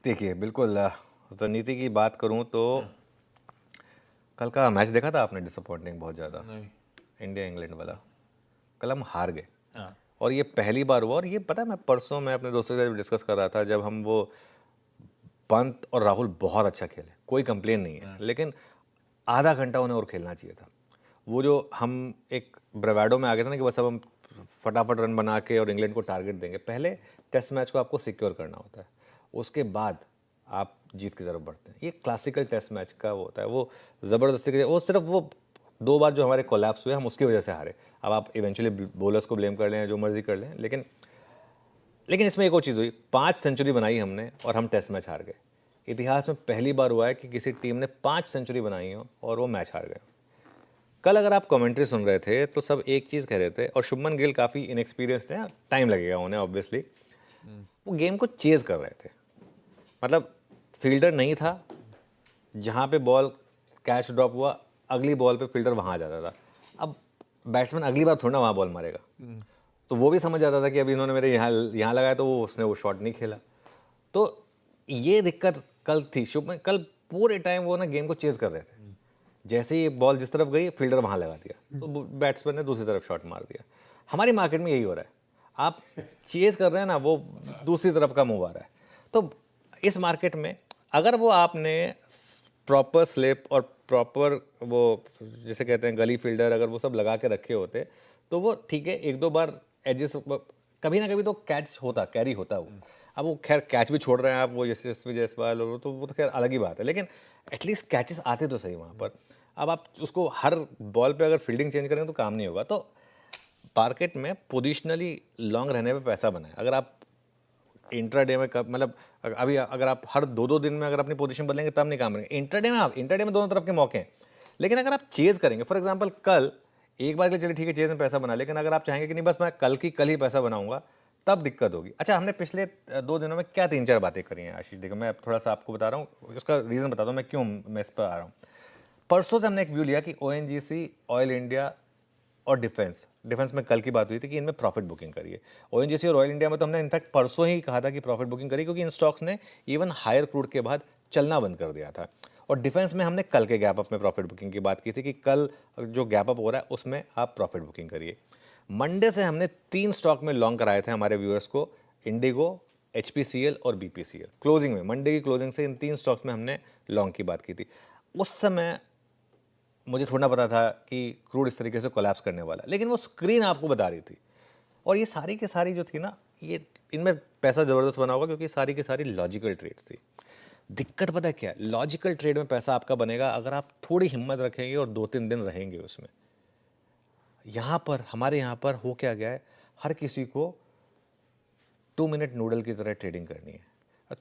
देखिए बिल्कुल रणनीति की बात करूं तो कल का मैच देखा था आपने? डिसअपॉइंटिंग बहुत ज़्यादा, नहीं। इंडिया इंग्लैंड वाला। कल हम हार गए हाँ। और ये पहली बार हुआ। और ये पता है, मैं परसों मैं अपने दोस्तों के साथ डिस्कस कर रहा था, जब हम वो पंत और राहुल बहुत अच्छा खेले, कोई कंप्लेन नहीं है, लेकिन आधा घंटा उन्हें और खेलना चाहिए था। वो जो हम एक ब्रेवाडो में आ गए थे ना कि बस अब हम फटाफट रन बना के और इंग्लैंड को टारगेट देंगे। पहले टेस्ट मैच को आपको सिक्योर करना होता है, उसके बाद आप जीत की तरफ बढ़ते हैं। ये क्लासिकल टेस्ट मैच का वो होता है, वो ज़बरदस्ती के वो सिर्फ वो 2 बार जो हमारे कोलैप्स हुए हम उसकी वजह से हारे। अब आप इवेंचुअली बॉलर्स को ब्लेम कर लें, जो मर्जी कर लें, लेकिन इसमें एक और चीज़ हुई, 5 सेंचुरी बनाई हमने और हम टेस्ट मैच हार गए। इतिहास में पहली बार हुआ है कि किसी टीम ने 5 सेंचुरी बनाई हो और वो मैच हार गए। कल अगर आप कमेंट्री सुन रहे थे तो सब एक चीज़ कह रहे थे, और शुभमन गिल काफ़ी इनएक्सपीरियंस्ड है, टाइम लगेगा उन्हें ऑब्वियसली। वो गेम को चेज कर रहे थे, मतलब फील्डर नहीं था, जहाँ पे बॉल कैच ड्रॉप हुआ अगली बॉल पे फील्डर वहाँ आ जाता था। अब बैट्समैन अगली बार थोड़ा ना वहाँ बॉल मारेगा, तो वो भी समझ जाता था कि अभी इन्होंने मेरे यहाँ लगाया तो उसने वो शॉट नहीं खेला। तो ये दिक्कत कल थी। शुभमन कल पूरे टाइम वो ना गेम को चेज कर रहे थे, जैसे ही बॉल जिस तरफ गई फील्डर वहाँ लगा दिया, तो बैट्समैन ने दूसरी तरफ शॉट मार दिया। हमारी मार्केट में यही हो रहा है, आप चेज कर रहे हैं ना, वो दूसरी तरफ का मूव आ रहा है। तो इस मार्केट में अगर वो आपने प्रॉपर स्लिप और प्रॉपर वो जैसे कहते हैं गली फील्डर अगर वो सब लगा के रखे होते तो वो ठीक है, 1-2 बार एडजस्ट, कभी ना कभी तो कैच होता, कैरी होता वो। अब वो खैर कैच भी छोड़ रहे हैं आप, वो यशस्वी जायसवाल और तो वो तो खैर अलग ही बात है, लेकिन एटलीस्ट कैचेस आते तो सही वहाँ पर। अब आप उसको हर बॉल पे अगर फील्डिंग चेंज करेंगे तो काम नहीं होगा। तो मार्केट में पोजिशनली लॉन्ग रहने पे पैसा बनाए। अगर आप इंट्राडे में मतलब अभी अगर आप हर 2-2 दिन में अगर अपनी पोजीशन बदलेंगे तब नहीं काम करेंगे। इंट्राडे में दोनों तरफ के मौके हैं, लेकिन अगर आप चेज करेंगे, फॉर एग्जांपल कल एक बार के लिए चलिए ठीक है चेज में पैसा बना, लेकिन अगर आप चाहेंगे कि नहीं बस मैं कल ही पैसा बनाऊंगा, तब दिक्कत होगी। अच्छा, हमने पिछले 2 दिनों में क्या 3-4 बातें करी हैं आशीष? देखो मैं थोड़ा सा आपको बता रहा हूँ, उसका रीज़न बताता हूँ मैं क्यों मैं इस पर आ रहा हूँ। परसों से हमने एक व्यू लिया कि ओएनजीसी, ऑयल इंडिया और डिफेंस में कल की बात हुई थी कि इनमें प्रॉफिट बुकिंग करिए। ओएनजीसी और ऑयल इंडिया में तो हमने इनफैक्ट परसों ही कहा था कि प्रॉफिट बुकिंग करिए, क्योंकि इन स्टॉक्स ने इवन हायर क्रूड के बाद चलना बंद कर दिया था। और डिफेंस में हमने कल के गैप अप में प्रॉफिट बुकिंग की बात की थी कि कल जो गैप अप हो रहा है उसमें आप प्रॉफिट बुकिंग करिए। मंडे से हमने 3 स्टॉक में लॉन्ग कराए थे हमारे व्यूअर्स को, इंडिगो, एचपीसीएल और बीपीसीएल। क्लोजिंग में, मंडे की क्लोजिंग से इन 3 स्टॉक्स में हमने लॉन्ग की बात की थी। उस समय मुझे थोड़ा पता था कि क्रूड इस तरीके से कोलैप्स करने वाला, लेकिन वो स्क्रीन आपको बता रही थी। और ये सारी की सारी जो थी ना, ये इनमें पैसा ज़बरदस्त बना होगा क्योंकि सारी की सारी लॉजिकल ट्रेड्स थी। दिक्कत पता है क्या है? लॉजिकल ट्रेड में पैसा आपका बनेगा अगर आप थोड़ी हिम्मत रखेंगे और 2-3 दिन रहेंगे उसमें। यहाँ पर हमारे यहाँ पर हो क्या गया है, हर किसी को 2 मिनट नूडल की तरह ट्रेडिंग करनी है।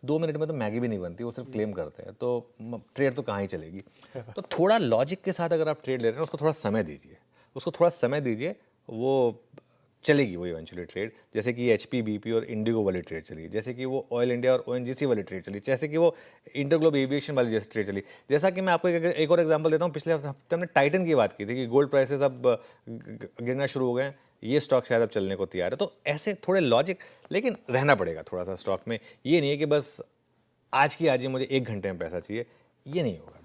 2 मिनट में तो मैगी भी नहीं बनती, वो सिर्फ क्लेम करते हैं, तो ट्रेड तो कहाँ ही चलेगी। तो थोड़ा लॉजिक के साथ अगर आप ट्रेड ले रहे हैं उसको थोड़ा समय दीजिए, वो चलेगी वो इवेंचुअली ट्रेड। जैसे कि एच पी बी पी और इंडिगो वाली ट्रेड चली, जैसे कि वो ऑयल इंडिया और ओएनजीसी वाली ट्रेड चली, जैसे कि वो इंटरग्लोब एविएशन वाली जैसी ट्रेड चली। जैसा कि मैं आपको एक और एग्जांपल देता हूँ, पिछले हफ्ते हमने टाइटन की बात की थी कि गोल्ड प्राइसेस अब गिरना शुरू हो गए हैं, ये स्टॉक शायद अब चलने को तैयार है। तो ऐसे थोड़े लॉजिक, लेकिन रहना पड़ेगा थोड़ा सा स्टॉक में। ये नहीं है कि बस आज की आज ही मुझे 1 घंटे में पैसा चाहिए, ये नहीं होगा।